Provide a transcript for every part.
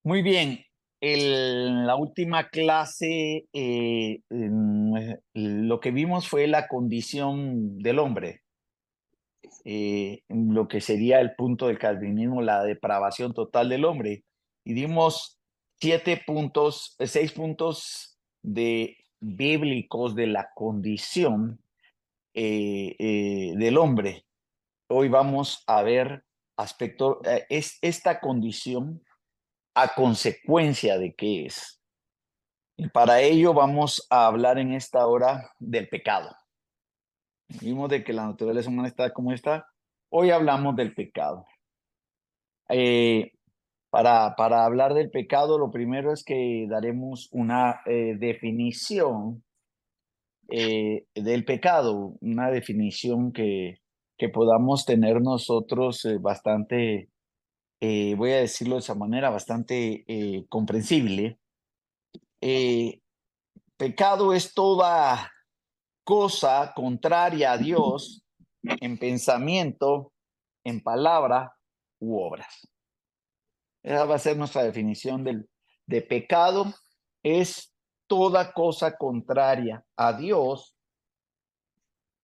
Muy bien. En la última clase, lo que vimos fue la condición del hombre, lo que sería el punto del calvinismo, la depravación total del hombre. Y dimos 7 puntos, 6 puntos bíblicos de la condición del hombre. Hoy vamos a ver aspecto, es esta condición a consecuencia de qué es. Y para ello vamos a hablar en esta hora del pecado. Vimos de que la naturaleza humana está como está. Hoy hablamos del pecado. Eh, para hablar del pecado, lo primero es que daremos una definición del pecado, una definición que podamos tener nosotros bastante, voy a decirlo de esa manera, bastante comprensible. Eh, Pecado es toda cosa contraria a Dios en pensamiento, en palabra u obras. Esa va a ser nuestra definición de pecado. Es toda cosa contraria a Dios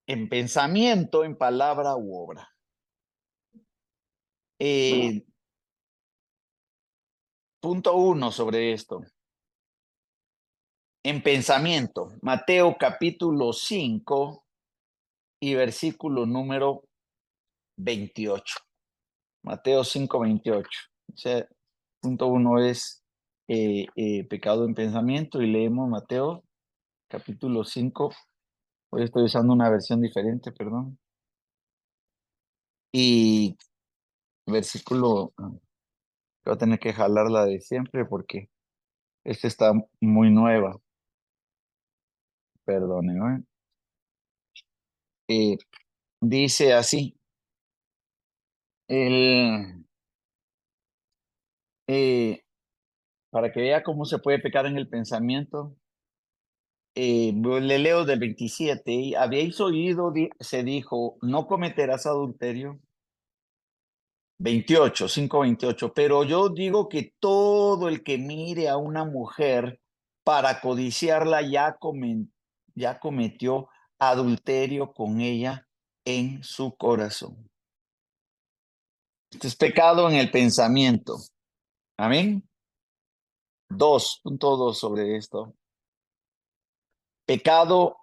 en pensamiento, en palabra u obra. Eh, Punto 1 sobre esto. En pensamiento, Mateo capítulo 5 y versículo número 28. Mateo 5:28. O sea, punto 1 es pecado en pensamiento y leemos Mateo capítulo 5. Hoy estoy usando una versión diferente, perdón. Y versículo, voy a tener que jalar la de siempre porque esta está muy nueva, perdónenme. Eh, Dice así, el, eh, para que vea cómo se puede pecar en el pensamiento. Le leo del 27, y habéis oído, se dijo, no cometerás adulterio. 28, 5:28, pero yo digo que todo el que mire a una mujer para codiciarla ya cometió adulterio con ella en su corazón. Este es pecado en el pensamiento. Amén. 2.2 sobre esto. Pecado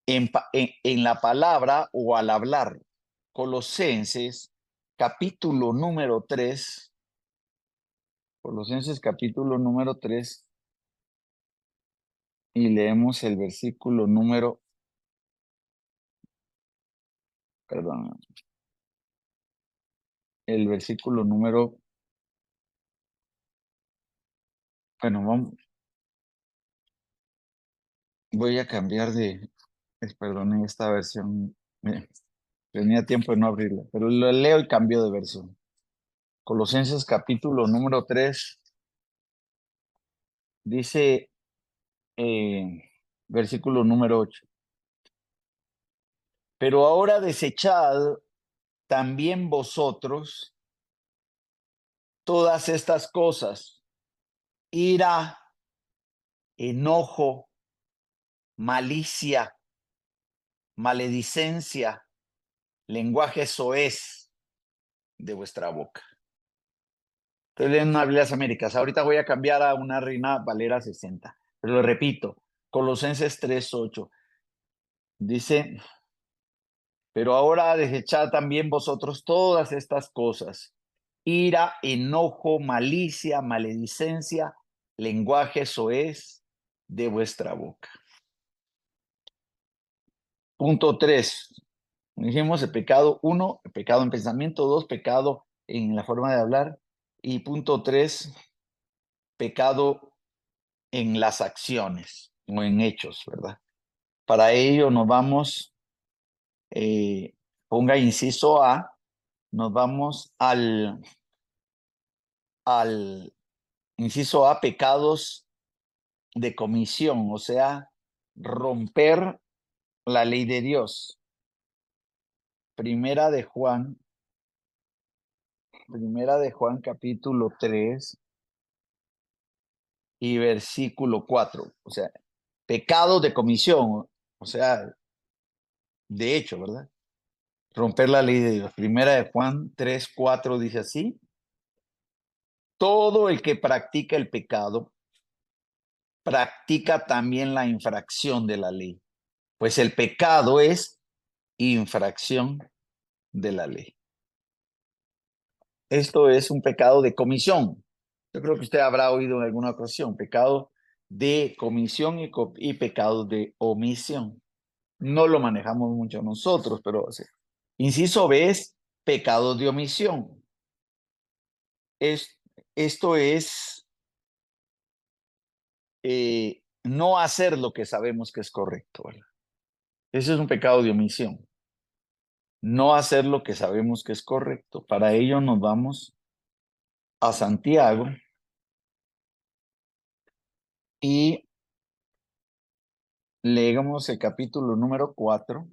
en la palabra o al hablar. Colosenses capítulo número 3. Colosenses capítulo número 3 y leemos el versículo número, perdón, el versículo número, bueno, voy a cambiar perdón, en esta versión, tenía tiempo de no abrirla, pero lo leo y cambio de versión. Colosenses capítulo número 3 dice, versículo número 8, pero ahora desechad también vosotros todas estas cosas: ira, enojo, malicia, maledicencia, lenguaje soez de vuestra boca. Estoy leyendo una Biblia de las Américas. Ahorita voy a cambiar a una Reina Valera 60. Pero lo repito, Colosenses 3:8. Dice, pero ahora desechad también vosotros todas estas cosas: ira, enojo, malicia, maledicencia, lenguaje soez de vuestra boca. Punto 3. Dijimos el pecado 1, el pecado en pensamiento; 2, pecado en la forma de hablar; y punto 3, pecado en las acciones o en hechos, ¿verdad? Para ello nos vamos, ponga inciso A, nos vamos al inciso A, pecados de comisión, o sea, romper la ley de Dios. Primera de Juan capítulo 3. y versículo 4. O sea, pecado de comisión, o sea, de hecho, ¿verdad? Romper la ley de Dios. Primera de Juan 3:4 dice así: todo el que practica el pecado, practica también la infracción de la ley, pues el pecado es infracción de la ley. Esto es un pecado de comisión. Yo creo que usted habrá oído en alguna ocasión, pecado de comisión y pecado de omisión. No lo manejamos mucho nosotros, pero inciso B es pecado de omisión. Esto es no hacer lo que sabemos que es correcto, ¿verdad? Ese es un pecado de omisión. No hacer lo que sabemos que es correcto. Para ello nos vamos a Santiago y leemos el capítulo número 4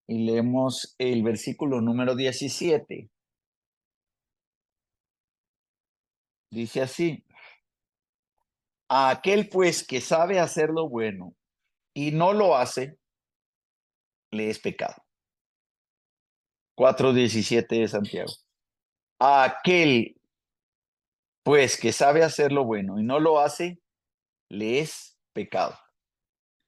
y leemos el versículo número 17. Dice así: a aquel pues que sabe hacer lo bueno y no lo hace, le es pecado. 4:17 de Santiago. A aquel pues que sabe hacer lo bueno y no lo hace, le es pecado.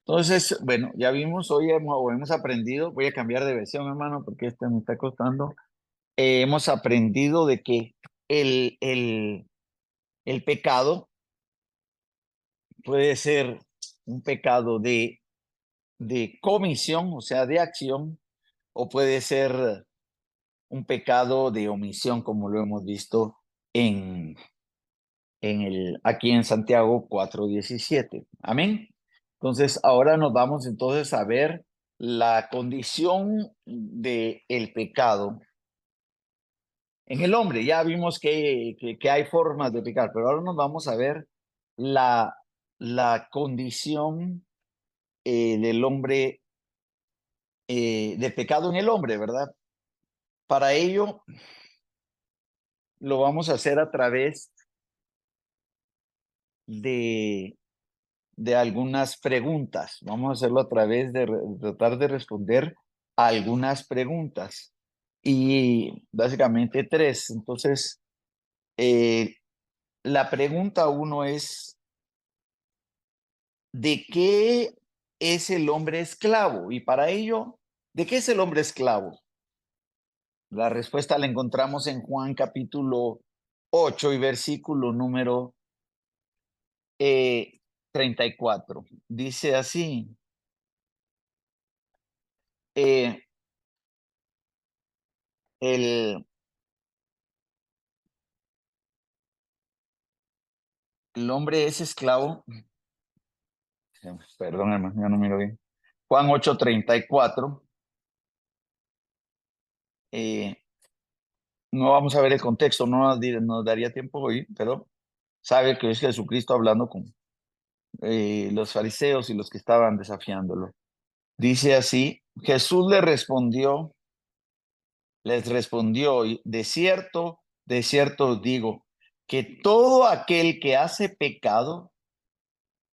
Entonces, bueno, ya vimos, hoy hemos aprendido, voy a cambiar de versión, hermano, porque este me está costando. Hemos aprendido de que el, el, el pecado puede ser un pecado de comisión, o sea, de acción, o puede ser un pecado de omisión, como lo hemos visto en, aquí en Santiago 4:17. Amén. Entonces, ahora nos vamos entonces a ver la condición del pecado en el hombre. Ya vimos que hay formas de pecar, pero ahora nos vamos a ver la, la condición del hombre, de pecado en el hombre, ¿verdad? Para ello, lo vamos a hacer a través de, de algunas preguntas. Vamos a hacerlo a través de tratar de responder a algunas preguntas. Y básicamente tres. Entonces, la pregunta uno es, ¿de qué es el hombre esclavo? Y para ello, ¿de qué es el hombre esclavo? La respuesta la encontramos en Juan capítulo 8 y versículo número 34. Dice así, eh, el, el hombre es esclavo, perdón hermano, ya no miro bien. Juan 8:34. No vamos a ver el contexto, no nos daría tiempo hoy, pero sabe que es Jesucristo hablando con los fariseos y los que estaban desafiándolo. Dice así, Jesús les respondió, de cierto os digo, que todo aquel que hace pecado,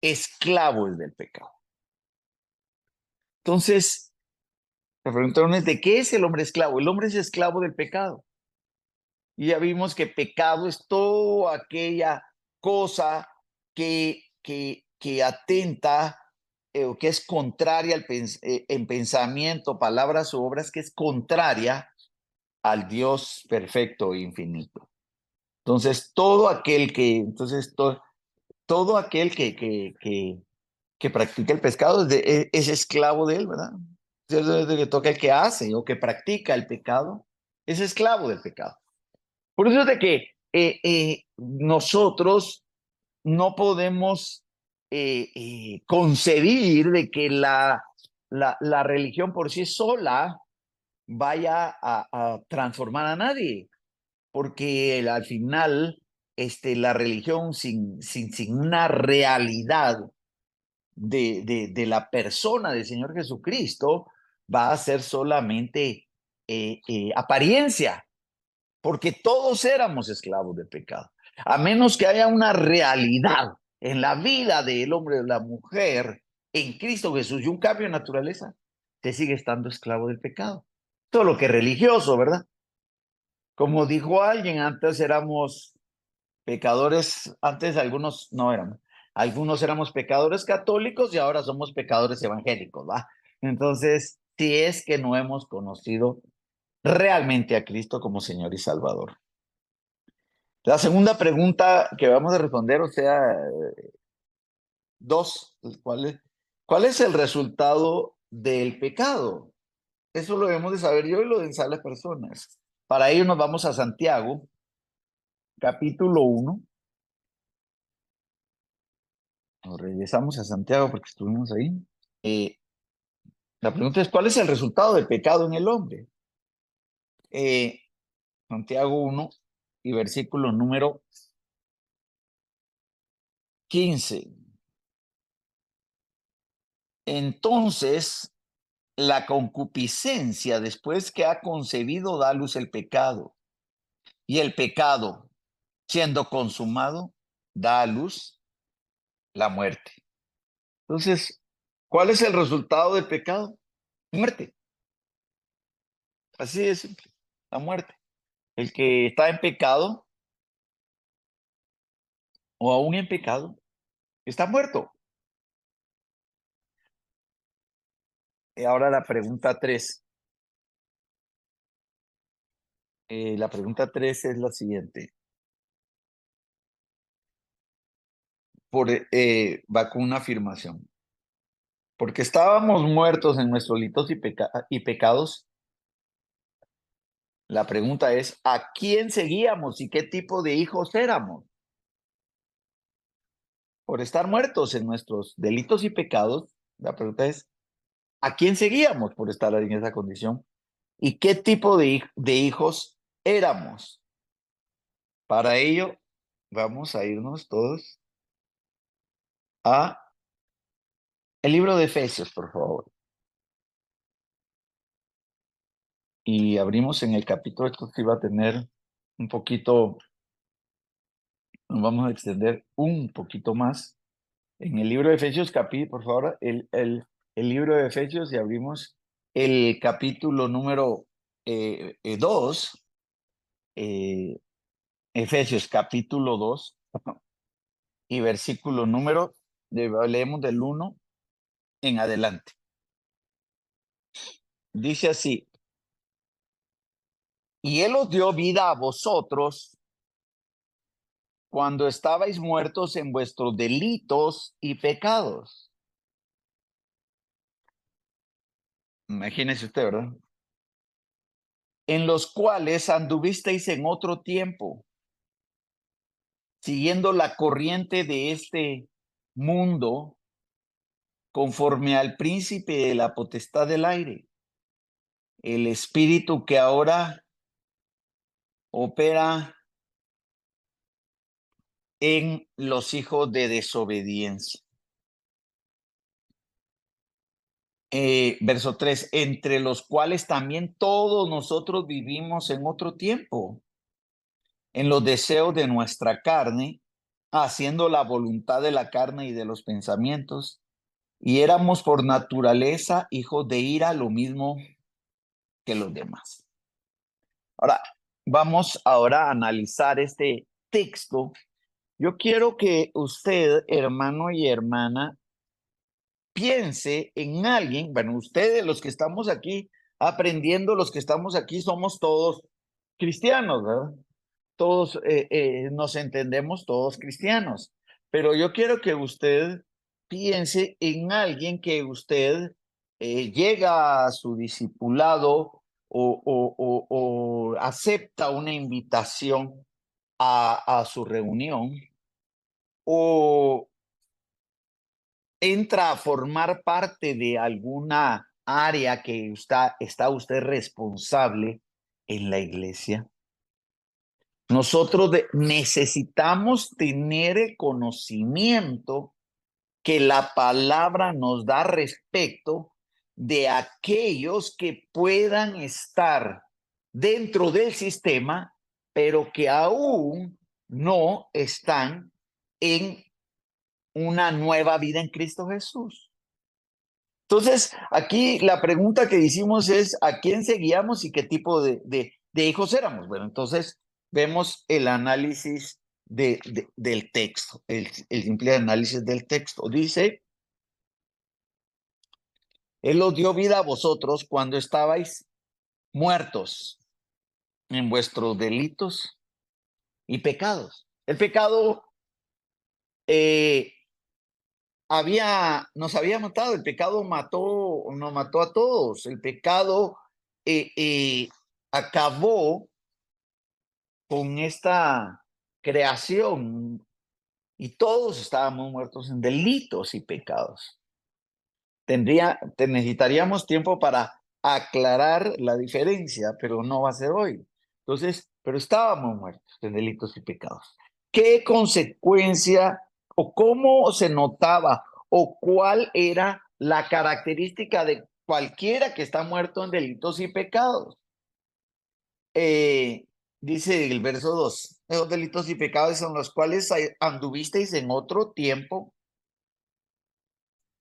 esclavo es del pecado. Entonces, la pregunta es, ¿de qué es el hombre esclavo? El hombre es esclavo del pecado. Y ya vimos que pecado es toda aquella cosa que atenta o que es contraria en pensamiento, palabras o obras, que es contraria al Dios perfecto e infinito. Entonces, todo aquel que practica el pescado es esclavo de él, ¿verdad? Desde que toca el que hace o que practica el pecado, es esclavo del pecado. Por eso es de que nosotros no podemos concebir de que la religión por sí sola vaya a transformar a nadie, porque al final la religión sin una realidad de la persona del Señor Jesucristo va a ser solamente apariencia, porque todos éramos esclavos del pecado. A menos que haya una realidad en la vida del hombre o de la mujer en Cristo Jesús y un cambio de naturaleza, se sigue estando esclavo del pecado. Todo lo que es religioso, ¿verdad? Como dijo alguien, antes éramos pecadores, antes algunos no éramos, algunos éramos pecadores católicos y ahora somos pecadores evangélicos, ¿va? Entonces, si es que no hemos conocido realmente a Cristo como Señor y Salvador. La segunda pregunta que vamos a responder, o sea, dos, ¿cuál es el resultado del pecado? Eso lo debemos de saber yo y lo deben saber las personas. Para ello nos vamos a Santiago, capítulo 1. Nos regresamos a Santiago porque estuvimos ahí. Eh, la pregunta es, ¿cuál es el resultado del pecado en el hombre? Eh, Santiago 1 y versículo número 15. Entonces, la concupiscencia, después que ha concebido, da a luz el pecado. Y el pecado, siendo consumado, da a luz la muerte. Entonces, ¿cuál es el resultado del pecado? Muerte. Así es, la muerte. El que está en pecado o aún en pecado está muerto. Y ahora la pregunta 3. La pregunta 3 es la siguiente. Va con una afirmación. Porque estábamos muertos en nuestros delitos y pecados. La pregunta es, ¿a quién seguíamos y qué tipo de hijos éramos? Por estar muertos en nuestros delitos y pecados, la pregunta es, ¿a quién seguíamos por estar en esa condición? ¿Y qué tipo de hijos éramos? Para ello, vamos a irnos todos a el libro de Efesios, por favor. Y abrimos en el capítulo, esto sí va a tener un poquito, nos vamos a extender un poquito más. En el libro de Efesios, por favor, el libro de Efesios y abrimos el capítulo número 2, Efesios capítulo 2 y versículo número, leemos del 1 en adelante. Dice así, y Él os dio vida a vosotros cuando estabais muertos en vuestros delitos y pecados. Imagínese usted, ¿verdad? En los cuales anduvisteis en otro tiempo, siguiendo la corriente de este mundo, conforme al príncipe de la potestad del aire, el espíritu que ahora opera en los hijos de desobediencia. Verso 3, entre los cuales también todos nosotros vivimos en otro tiempo, en los deseos de nuestra carne, haciendo la voluntad de la carne y de los pensamientos, y éramos por naturaleza hijos de ira, lo mismo que los demás. Ahora, vamos ahora a analizar este texto. Yo quiero que usted, hermano y hermana, piense en alguien, bueno, ustedes los que estamos aquí aprendiendo, los que estamos aquí somos todos cristianos, ¿verdad? Todos nos entendemos todos cristianos, pero yo quiero que usted piense en alguien que usted llega a su discipulado o acepta una invitación a su reunión o entra a formar parte de alguna área que está usted responsable en la iglesia. Nosotros necesitamos tener el conocimiento que la palabra nos da respecto de aquellos que puedan estar dentro del sistema pero que aún no están en una nueva vida en Cristo Jesús. Entonces, aquí la pregunta que hicimos es, ¿a quién seguíamos y qué tipo de hijos éramos? Bueno, entonces vemos el análisis del texto, el simple análisis del texto. Dice, Él os dio vida a vosotros cuando estabais muertos en vuestros delitos y pecados. El pecado nos había matado, el pecado nos mató a todos, el pecado acabó con esta creación y todos estábamos muertos en delitos y pecados. Necesitaríamos tiempo para aclarar la diferencia, pero no va a ser hoy. Entonces, pero estábamos muertos en delitos y pecados. ¿Qué consecuencia o cómo se notaba o cuál era la característica de cualquiera que está muerto en delitos y pecados? Dice el verso 2, los delitos y pecados son los cuales anduvisteis en otro tiempo.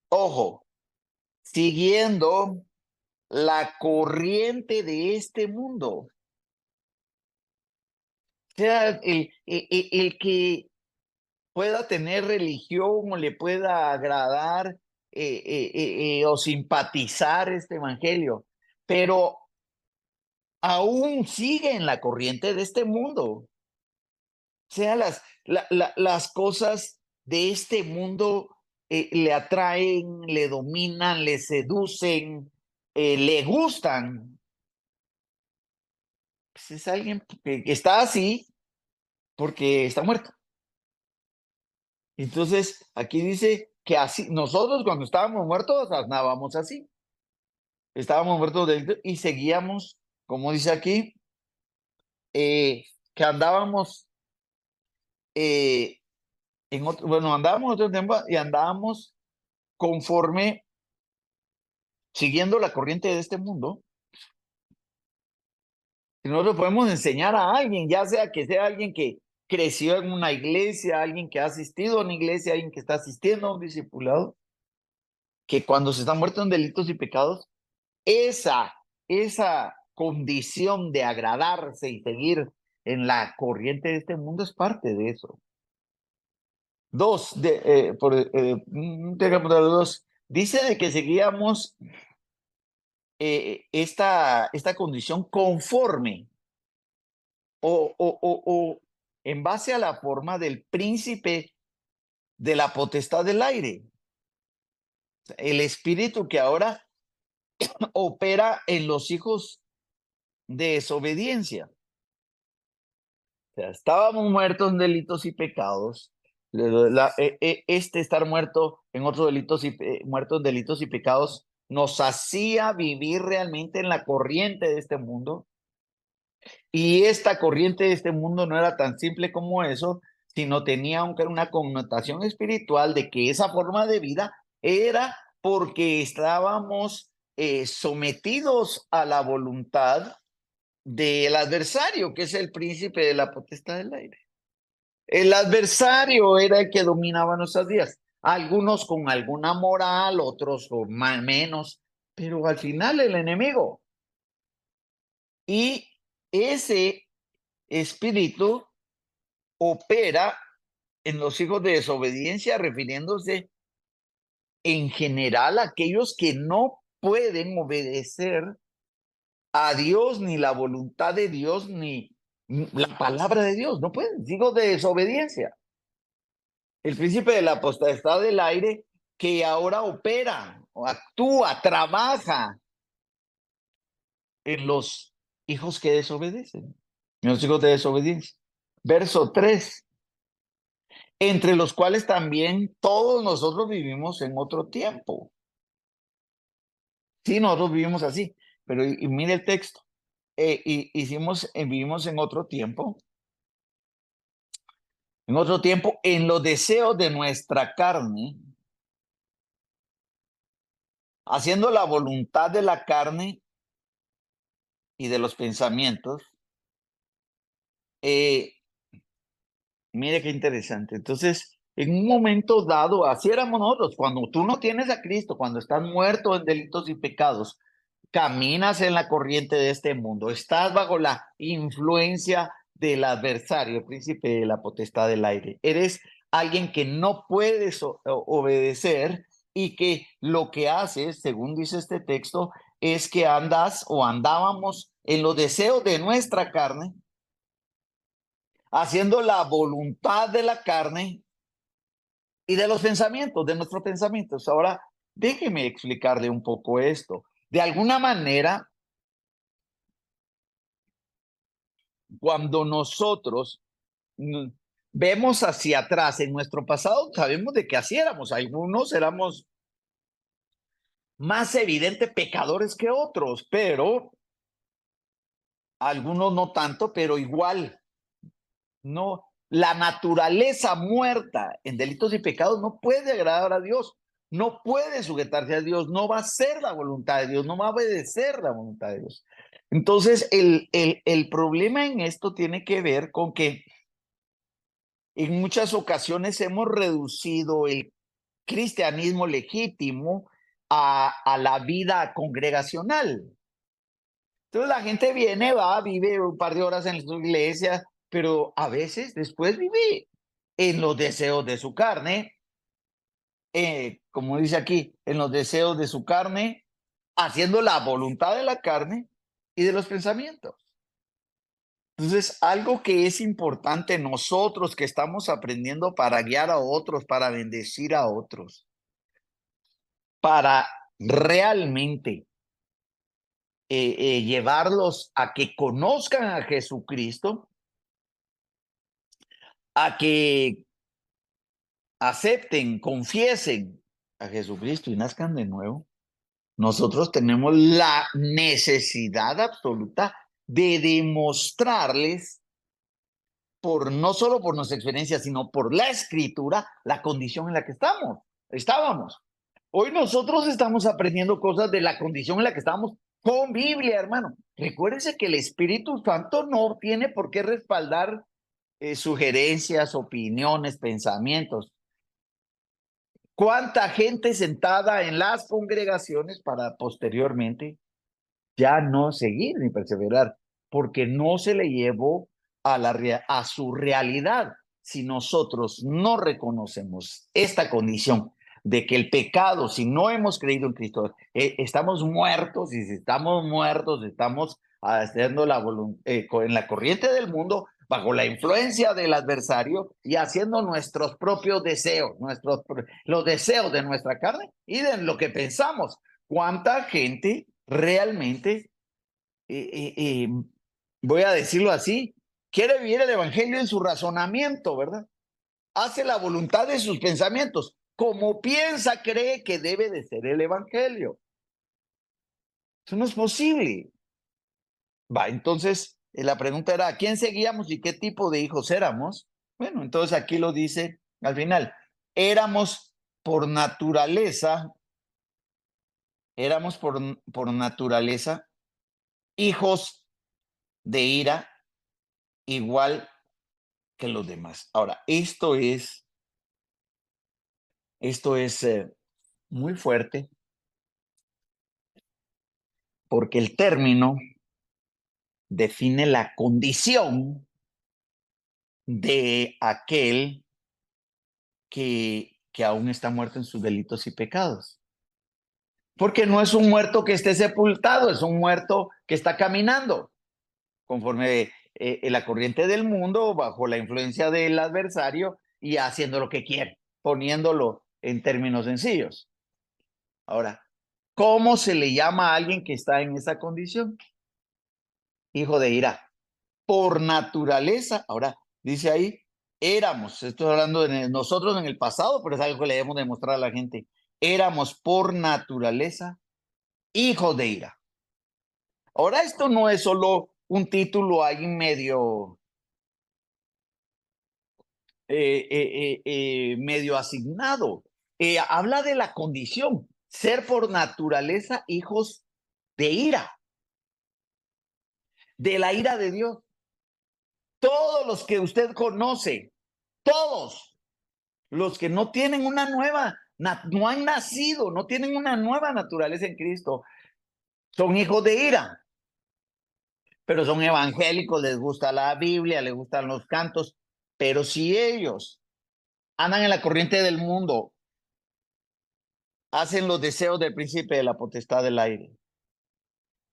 Ojo, siguiendo la corriente de este mundo. O sea, el que pueda tener religión o le pueda agradar o simpatizar este evangelio, pero aún sigue en la corriente de este mundo. O sea, las cosas de este mundo le atraen, le dominan, le seducen, le gustan. Pues es alguien que está así porque está muerto. Entonces, aquí dice que así, nosotros cuando estábamos muertos andábamos así. Estábamos muertos y seguíamos, como dice aquí, que andábamos bueno, andábamos otro tiempo y andábamos conforme, siguiendo la corriente de este mundo. Y nosotros podemos enseñar a alguien, ya sea que sea alguien que creció en una iglesia, alguien que ha asistido a una iglesia, alguien que está asistiendo a un discipulado, que cuando se está muerto en delitos y pecados, esa, esa condición de agradarse y seguir en la corriente de este mundo es parte de eso. Dice de que seguíamos esta condición conforme o en base a la forma del príncipe de la potestad del aire, el espíritu que ahora opera en los hijos de desobediencia. O sea, estábamos muertos en delitos y pecados. Este estar muerto en otros delitos y muertos en delitos y pecados nos hacía vivir realmente en la corriente de este mundo. Y esta corriente de este mundo no era tan simple como eso, sino tenía una connotación espiritual de que esa forma de vida era porque estábamos sometidos a la voluntad del adversario, que es el príncipe de la potestad del aire. El adversario era el que dominaba nuestras vidas. Algunos con alguna moral, otros con menos, pero al final el enemigo. Y ese espíritu opera en los hijos de desobediencia, refiriéndose en general a aquellos que no pueden obedecer a Dios, ni la voluntad de Dios, ni la palabra de Dios. No pueden, hijos de desobediencia. El príncipe de la potestad del aire que ahora opera, actúa, trabaja en los hijos que desobedecen, en los hijos de desobediencia. Verso 3, entre los cuales también todos nosotros vivimos en otro tiempo. Sí, nosotros vivimos así, pero y mire el texto. Vivimos en otro tiempo, en los deseos de nuestra carne, haciendo la voluntad de la carne y de los pensamientos, Mire qué interesante. Entonces, en un momento dado, así éramos nosotros. Cuando tú no tienes a Cristo, cuando estás muerto en delitos y pecados, caminas en la corriente de este mundo, estás bajo la influencia del adversario, el príncipe de la potestad del aire. Eres alguien que no puedes obedecer y que lo que haces, según dice este texto, es que andas o andábamos en los deseos de nuestra carne, haciendo la voluntad de la carne y de los pensamientos, de nuestros pensamientos. Ahora, déjeme explicarle un poco esto. De alguna manera, cuando nosotros vemos hacia atrás en nuestro pasado, sabemos de qué así éramos. Algunos éramos más evidentes pecadores que otros, pero algunos no tanto, pero igual. No, la naturaleza muerta en delitos y pecados no puede agradar a Dios, no puede sujetarse a Dios, no va a ser la voluntad de Dios, no va a obedecer la voluntad de Dios. Entonces, el problema en esto tiene que ver con que en muchas ocasiones hemos reducido el cristianismo legítimo a la vida congregacional. Entonces la gente viene, va, vive un par de horas en su iglesia, pero a veces después vive en los deseos de su carne, como dice aquí, en los deseos de su carne, haciendo la voluntad de la carne y de los pensamientos. Entonces, algo que es importante nosotros que estamos aprendiendo para guiar a otros, para bendecir a otros, para realmente llevarlos a que conozcan a Jesucristo, a que acepten, confiesen a Jesucristo y nazcan de nuevo, nosotros tenemos la necesidad absoluta de demostrarles, por no solo por nuestra experiencia, sino por la escritura, la condición en la que estábamos. Hoy nosotros estamos aprendiendo cosas de la condición en la que estábamos con Biblia, hermano. Recuérdense que el Espíritu Santo no tiene por qué respaldar sugerencias, opiniones, pensamientos. ¿Cuánta gente sentada en las congregaciones para posteriormente ya no seguir ni perseverar? Porque no se le llevó a su realidad. Si nosotros no reconocemos esta condición de que el pecado, si no hemos creído en Cristo, estamos muertos, y si estamos muertos, estamos haciendo en la corriente del mundo, bajo la influencia del adversario y haciendo nuestros propios deseos, los deseos de nuestra carne y de lo que pensamos. ¿Cuánta gente realmente, voy a decirlo así, quiere vivir el evangelio en su razonamiento, ¿verdad? Hace la voluntad de sus pensamientos, como piensa, cree que debe de ser el evangelio? Eso no es posible. Va, entonces la pregunta era, ¿a quién seguíamos y qué tipo de hijos éramos? Bueno, entonces aquí lo dice al final, éramos por naturaleza, éramos por naturaleza hijos de ira, igual que los demás. Ahora, esto es muy fuerte porque el término define la condición de aquel que aún está muerto en sus delitos y pecados. Porque no es un muerto que esté sepultado, es un muerto que está caminando conforme en la corriente del mundo, bajo la influencia del adversario y haciendo lo que quiere, poniéndolo en términos sencillos. Ahora, ¿cómo se le llama a alguien que está en esa condición? Hijo de ira. Por naturaleza, ahora dice ahí, éramos, estoy hablando de nosotros en el pasado, pero es algo que le debemos demostrar a la gente, éramos por naturaleza hijos de ira. Ahora, esto no es solo un título ahí medio, medio asignado. Habla de la condición, ser por naturaleza hijos de ira, de la ira de Dios. Todo todos los que usted conoce, todos los que no tienen una nueva, no han nacido, no tienen una nueva naturaleza en Cristo, son hijos de ira, pero son evangélicos, les gusta la Biblia, les gustan los cantos, pero si ellos andan en la corriente del mundo, hacen los deseos del príncipe de la potestad del aire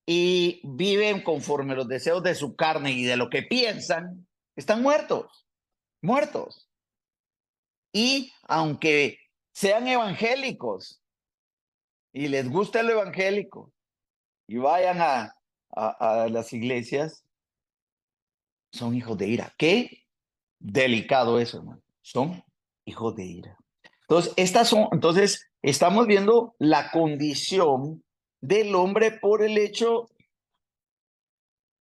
y viven conforme los deseos de su carne y de lo que piensan, están muertos, muertos. Y aunque sean evangélicos y les gusta lo evangélico y vayan a las iglesias, son hijos de ira. Qué delicado eso, hermano. Son hijos de ira. Entonces, estamos viendo la condición del hombre por el hecho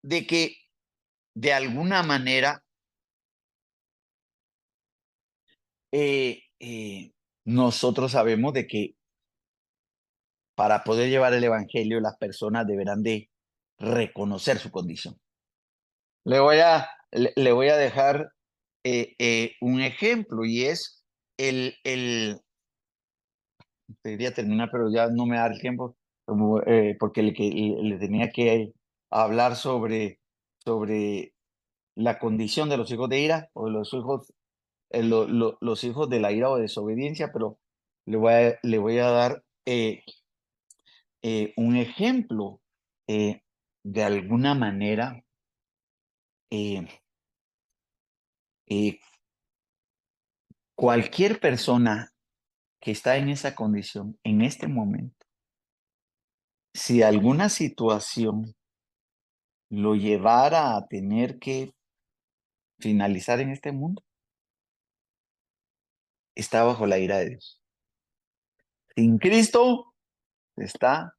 de que de alguna manera nosotros sabemos de que para poder llevar el evangelio las personas deberán de reconocer su condición. Le voy a dejar un ejemplo y es debería terminar, pero ya no me da el tiempo, porque le tenía que hablar sobre la condición de los hijos de ira o de los hijos, los hijos de la ira o desobediencia, pero le voy a dar un ejemplo. De alguna manera, eh, eh, cualquier persona que está en esa condición en este momento, si alguna situación lo llevara a tener que finalizar en este mundo, está bajo la ira de Dios. Sin Cristo está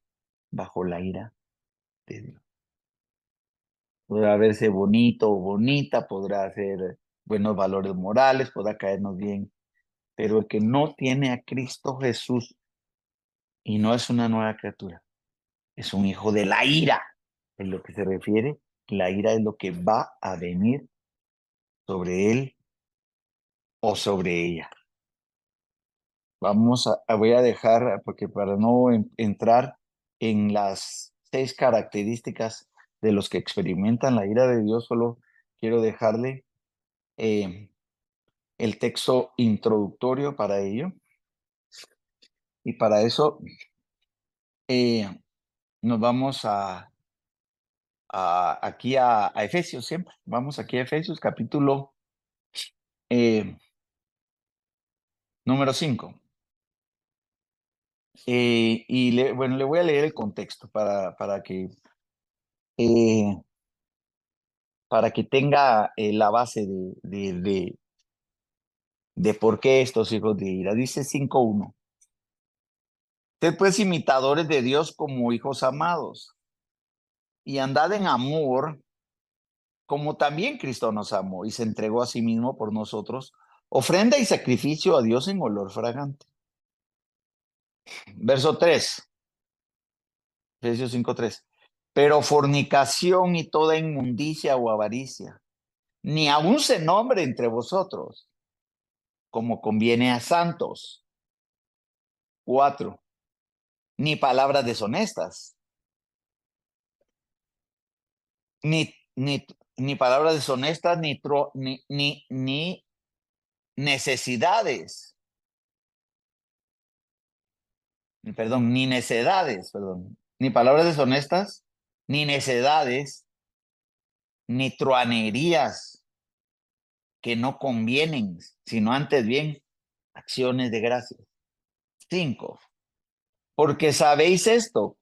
bajo la ira de Dios. Podrá verse bonito o bonita, podrá ser buenos valores morales, podrá caernos bien, pero el que no tiene a Cristo Jesús y no es una nueva criatura, es un hijo de la ira. En lo que se refiere, la ira es lo que va a venir sobre él o sobre ella. Voy a dejar, porque para no entrar en las 6 características de los que experimentan la ira de Dios, solo quiero dejarle el texto introductorio para ello. Y para eso nos vamos aquí a Efesios siempre. Vamos aquí a Efesios capítulo número 5. Y bueno, le voy a leer el contexto eh, para que tenga la base de por qué estos hijos de ira. Dice 5:1. Sed pues imitadores de Dios como hijos amados, y andad en amor, como también Cristo nos amó y se entregó a sí mismo por nosotros, ofrenda y sacrificio a Dios en olor fragante. Verso 3, Efesios 5:3. Pero fornicación y toda inmundicia o avaricia, ni aun se nombre entre vosotros, como conviene a santos. 4. Ni palabras deshonestas, ni palabras deshonestas, ni necesidades, ni necedades, ni palabras deshonestas, ni necedades, ni truanerías que no convienen, sino antes bien acciones de gracias. 5. Porque sabéis esto,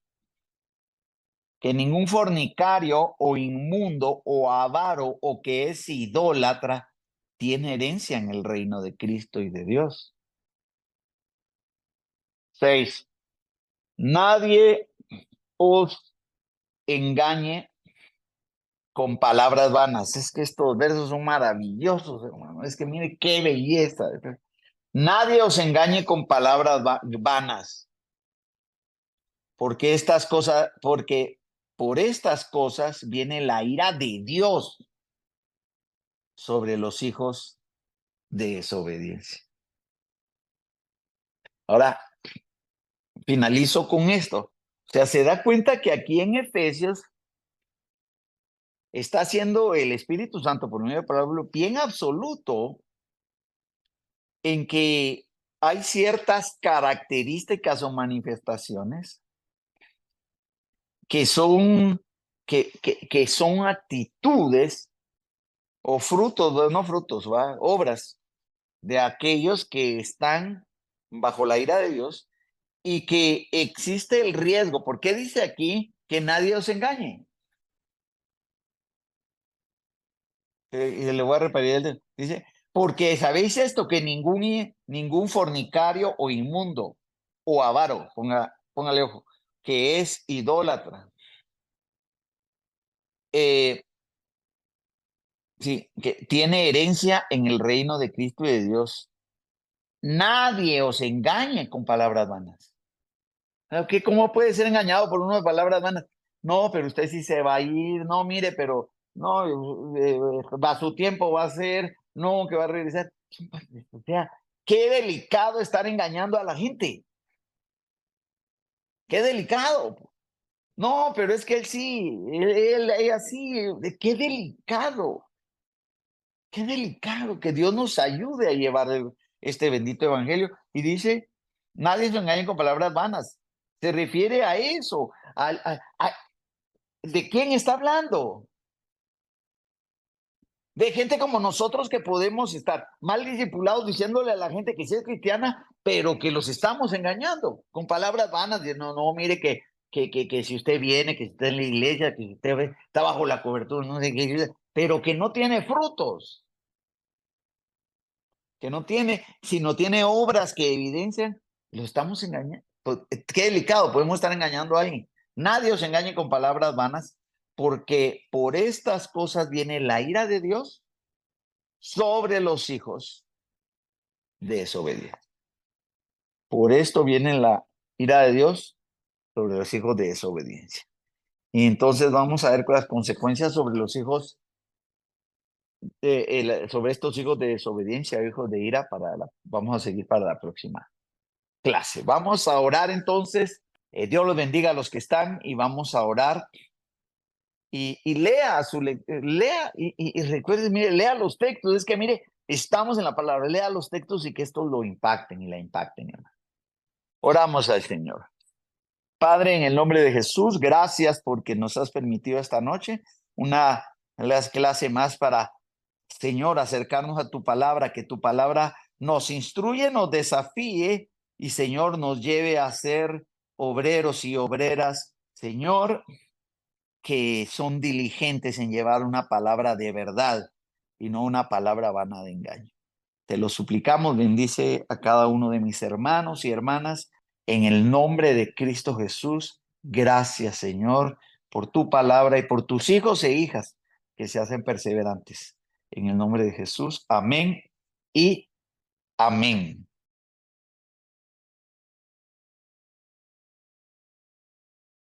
que ningún fornicario o inmundo o avaro o que es idólatra tiene herencia en el reino de Cristo y de Dios. 6. Nadie os engañe con palabras vanas. Es que estos versos son maravillosos, hermano. Es que mire qué belleza. Nadie os engañe con palabras vanas, porque por estas cosas viene la ira de Dios sobre los hijos de desobediencia. Ahora, finalizo con esto. O sea, se da cuenta que aquí en Efesios está haciendo el Espíritu Santo por medio de Pablo bien absoluto en que hay ciertas características o manifestaciones que son, que son actitudes o frutos, no frutos, ¿va? Obras de aquellos que están bajo la ira de Dios y que existe el riesgo. ¿Por qué dice aquí que nadie os engañe? Y le voy a repetir, dice, porque sabéis esto, que ningún fornicario o inmundo o avaro, póngale ojo, que es idólatra, eh, sí, que tiene herencia en el reino de Cristo y de Dios. Nadie os engañe con palabras vanas. ¿Cómo puede ser engañado por uno de palabras vanas? No, pero usted sí se va a ir, no, mire, pero no, va su tiempo, va a ser, no, que va a regresar. O sea, qué delicado estar engañando a la gente. Qué delicado. No, pero es que él sí, ella sí, qué delicado que Dios nos ayude a llevar este bendito evangelio. Y dice, nadie se engañe con palabras vanas. Se refiere a eso. ¿De quién está hablando? De gente como nosotros que podemos estar mal discipulados diciéndole a la gente que sí es cristiana, pero que los estamos engañando con palabras vanas. De, no, no, mire que si usted viene, que está en la iglesia, que si usted está bajo la cobertura, no sé qué, pero que no tiene frutos, que no tiene, si no tiene obras que evidencian, lo estamos engañando. Pues, qué delicado, podemos estar engañando a alguien. Nadie os engañe con palabras vanas, porque por estas cosas viene la ira de Dios sobre los hijos de desobediencia. Por esto viene la ira de Dios sobre los hijos de desobediencia. Y entonces vamos a ver las consecuencias sobre los hijos, sobre estos hijos de desobediencia, hijos de ira, vamos a seguir para la próxima clase. Vamos a orar entonces. Dios los bendiga a los que están y vamos a orar. Y lea y recuerde, mire, lea los textos. Es que mire, estamos en la palabra, lea los textos y que estos lo impacten y la impacten. Oramos al Señor. Padre, en el nombre de Jesús, gracias porque nos has permitido esta noche una clase más para, Señor, acercarnos a tu palabra, que tu palabra nos instruye, nos desafíe y, Señor, nos lleve a ser obreros y obreras, Señor, que son diligentes en llevar una palabra de verdad y no una palabra vana de engaño. Te lo suplicamos, bendice a cada uno de mis hermanos y hermanas en el nombre de Cristo Jesús. Gracias, Señor, por tu palabra y por tus hijos e hijas que se hacen perseverantes. En el nombre de Jesús, amén y amén.